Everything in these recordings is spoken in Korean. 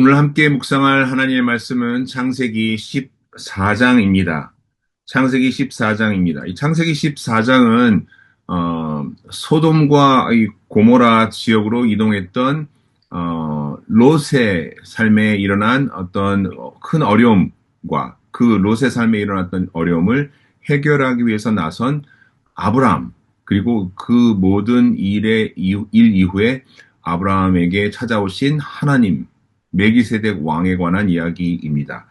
오늘 함께 묵상할 하나님의 말씀은 창세기 14장입니다. 창세기 14장입니다. 이 창세기 14장은 소돔과 이 고모라 지역으로 이동했던 롯의 삶에 일어난 어떤 큰 어려움과 그 롯의 삶에 일어났던 어려움을 해결하기 위해서 나선 아브라함, 그리고 그 모든 일 이후에 아브라함에게 찾아오신 하나님, 멜기세덱 왕에 관한 이야기입니다.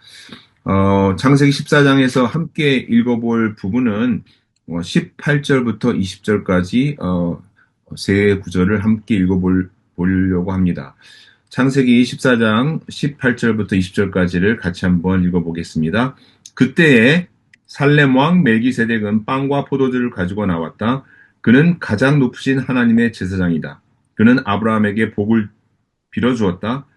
창세기 14장에서 함께 읽어볼 부분은 18절부터 20절까지 세 구절을 함께 읽어보려고 합니다. 창세기 14장 18절부터 20절까지를 같이 한번 읽어보겠습니다. 그때에 살렘 왕 멜기세덱은 빵과 포도주를 가지고 나왔다. 그는 가장 높으신 하나님의 제사장이다. 그는 아브라함에게 복을 빌어주었다.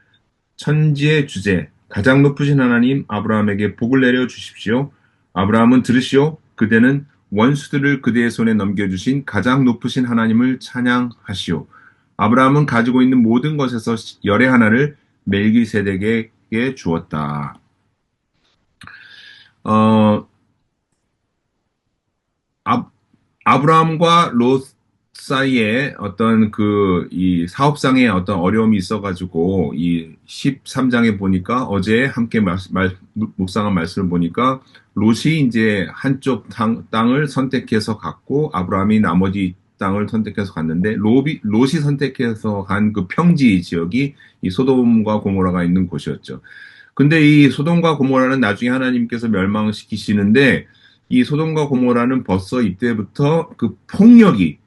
천지의 주제, 가장 높으신 하나님 아브라함에게 복을 내려 주십시오. 아브라함은 들으시오. 그대는 원수들을 그대의 손에 넘겨주신 가장 높으신 하나님을 찬양하시오. 아브라함은 가지고 있는 모든 것에서 열의 하나를 멜기세덱에게 주었다. 아브라함과 롯 사이에 어떤 이 사업상의 어떤 어려움이 있어가지고 이 13장에 보니까 어제 함께 묵상한 말씀을 보니까 롯이 이제 한쪽 땅을 선택해서 갔고 아브라함이 나머지 땅을 선택해서 갔는데 롯이 선택해서 간 그 평지 지역이 이 소돔과 고모라가 있는 곳이었죠. 근데 이 소돔과 고모라는 나중에 하나님께서 멸망시키시는데 이 소돔과 고모라는 벌써 이때부터 그 폭력이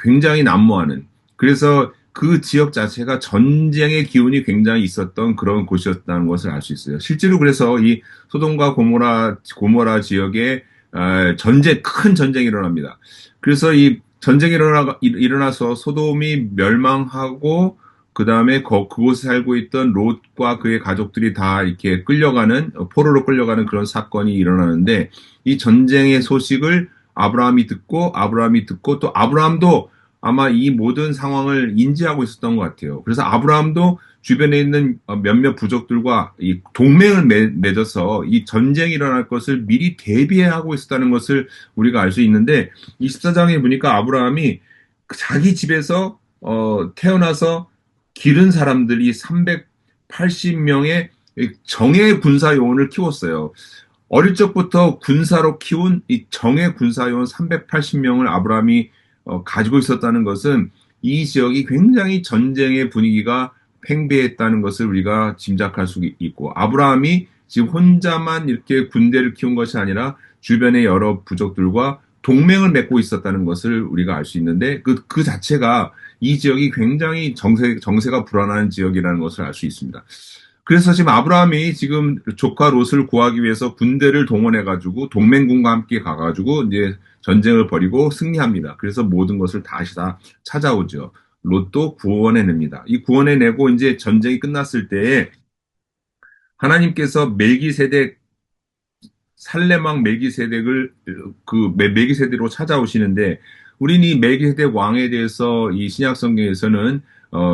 굉장히 난무하는, 그래서 그 지역 자체가 전쟁의 기운이 굉장히 있었던 그런 곳이었다는 것을 알 수 있어요. 실제로 그래서 이 소돔과 고모라 지역에 큰 전쟁이 일어납니다. 그래서 이 전쟁이 일어나서 소돔이 멸망하고 그 다음에 그곳에 살고 있던 롯과 그의 가족들이 다 이렇게 포로로 끌려가는 그런 사건이 일어나는데, 이 전쟁의 소식을 아브라함이 듣고 또 아브라함도 아마 이 모든 상황을 인지하고 있었던 것 같아요. 그래서 아브라함도 주변에 있는 몇몇 부족들과 이 동맹을 맺어서 이 전쟁이 일어날 것을 미리 대비하고 있었다는 것을 우리가 알 수 있는데, 24장에 보니까 아브라함이 자기 집에서 태어나서 기른 사람들이 380명의 정예 군사 요원을 키웠어요. 어릴 적부터 군사로 키운 이 정예 군사요원 380명을 아브라함이 가지고 있었다는 것은 이 지역이 굉장히 전쟁의 분위기가 팽배했다는 것을 우리가 짐작할 수 있고, 아브라함이 지금 혼자만 이렇게 군대를 키운 것이 아니라 주변의 여러 부족들과 동맹을 맺고 있었다는 것을 우리가 알 수 있는데, 그 자체가 이 지역이 굉장히 정세가 불안한 지역이라는 것을 알 수 있습니다. 그래서 지금 아브라함이 지금 조카 롯을 구하기 위해서 군대를 동원해가지고 동맹군과 함께 가가지고 이제 전쟁을 벌이고 승리합니다. 그래서 모든 것을 다시 다 찾아오죠. 롯도 구원해냅니다. 이 구원해내고 이제 전쟁이 끝났을 때에 하나님께서 살렘 왕 멜기세덱을 멜기세덱으로 찾아오시는데, 우리는 이 멜기세덱 왕에 대해서 이 신약 성경에서는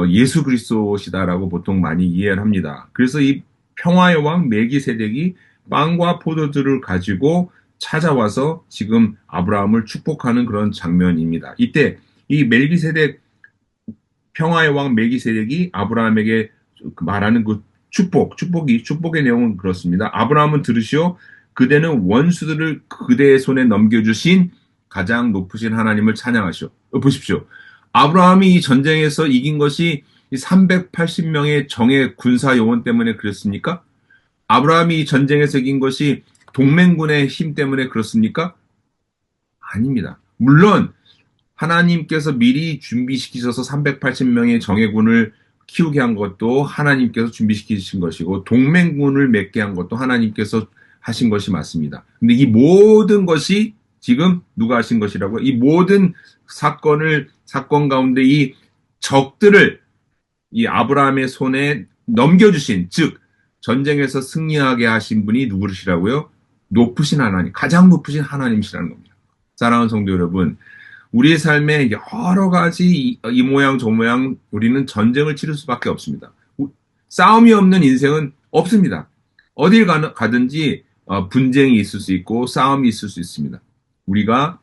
예수 그리스도시다라고 보통 많이 이해를 합니다. 그래서 이 평화의 왕 멜기세덱이 빵과 포도주를 가지고 찾아와서 지금 아브라함을 축복하는 그런 장면입니다. 이때 이 평화의 왕 멜기세덱이 아브라함에게 말하는 그 축복의 내용은 그렇습니다. 아브라함은 들으시오. 그대는 원수들을 그대의 손에 넘겨주신 가장 높으신 하나님을 찬양하시오. 보십시오. 아브라함이 이 전쟁에서 이긴 것이 380명의 정예 군사 요원 때문에 그렇습니까? 아브라함이 이 전쟁에서 이긴 것이 동맹군의 힘 때문에 그렇습니까? 아닙니다. 물론 하나님께서 미리 준비시키셔서 380명의 정예군을 키우게 한 것도 하나님께서 준비시키신 것이고, 동맹군을 맺게 한 것도 하나님께서 하신 것이 맞습니다. 근데 이 모든 것이 지금 누가 하신 것이라고요? 이 모든 사건 가운데 이 적들을 이 아브라함의 손에 넘겨주신, 즉 전쟁에서 승리하게 하신 분이 누구시라고요? 높으신 하나님, 가장 높으신 하나님이시라는 겁니다. 사랑하는 성도 여러분, 우리의 삶에 여러 가지 이 모양 저 모양 우리는 전쟁을 치를 수밖에 없습니다. 싸움이 없는 인생은 없습니다. 어딜 가든지 분쟁이 있을 수 있고 싸움이 있을 수 있습니다. 우리가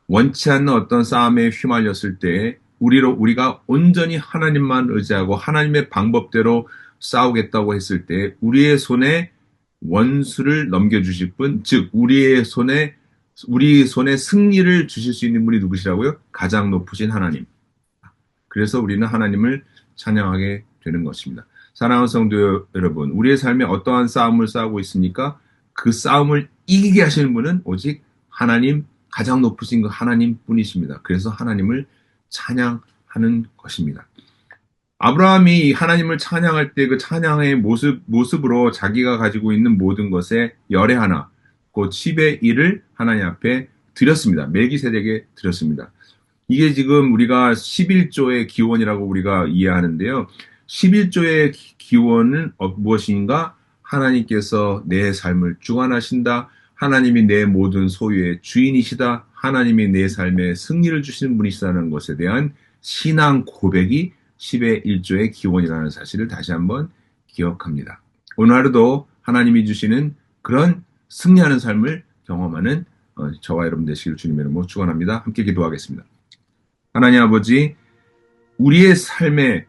원치 않는 어떤 싸움에 휘말렸을 때 우리가 온전히 하나님만 의지하고 하나님의 방법대로 싸우겠다고 했을 때 우리의 손에 원수를 넘겨주실 분, 즉 우리 손에 승리를 주실 수 있는 분이 누구시라고요? 가장 높으신 하나님. 그래서 우리는 하나님을 찬양하게 되는 것입니다. 사랑하는 성도 여러분, 우리의 삶에 어떠한 싸움을 싸우고 있습니까? 그 싸움을 이기게 하시는 분은 오직 하나님, 가장 높으신 그 하나님 뿐이십니다. 그래서 하나님을 찬양하는 것입니다. 아브라함이 하나님을 찬양할 때 그 찬양의 모습으로 자기가 가지고 있는 모든 것에 열의 하나, 곧 10의 1을 하나님 앞에 드렸습니다. 멜기세덱에 드렸습니다. 이게 지금 우리가 11조의 기원이라고 우리가 이해하는데요. 11조의 기원은 무엇인가? 하나님께서 내 삶을 주관하신다. 하나님이 내 모든 소유의 주인이시다. 하나님이 내 삶에 승리를 주시는 분이시다는 것에 대한 신앙 고백이 10의 1조의 기원이라는 사실을 다시 한번 기억합니다. 오늘 하루도 하나님이 주시는 그런 승리하는 삶을 경험하는 저와 여러분 되시길 주님의 이름으로 축원합니다. 함께 기도하겠습니다. 하나님 아버지, 우리의 삶의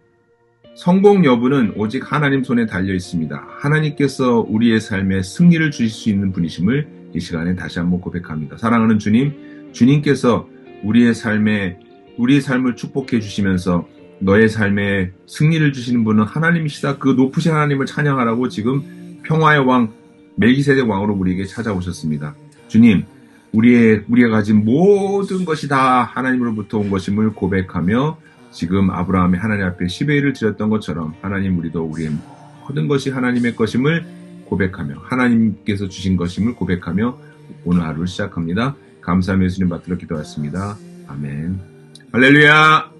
성공 여부는 오직 하나님 손에 달려 있습니다. 하나님께서 우리의 삶에 승리를 주실 수 있는 분이심을 이 시간에 다시 한번 고백합니다. 사랑하는 주님, 주님께서 우리의 삶을 축복해 주시면서 너의 삶에 승리를 주시는 분은 하나님이시다. 그 높으신 하나님을 찬양하라고 지금 평화의 왕 멜기세덱 왕으로 우리에게 찾아오셨습니다. 주님, 우리가 가진 모든 것이 다 하나님으로부터 온 것임을 고백하며 지금 아브라함이 하나님 앞에 10의 1을 드렸던 것처럼 하나님, 우리도 우리의 모든 것이 하나님의 것임을 고백하며 하나님께서 주신 것임을 고백하며 오늘 하루를 시작합니다. 감사하며 예수님 받들어 기도했습니다. 아멘. 할렐루야.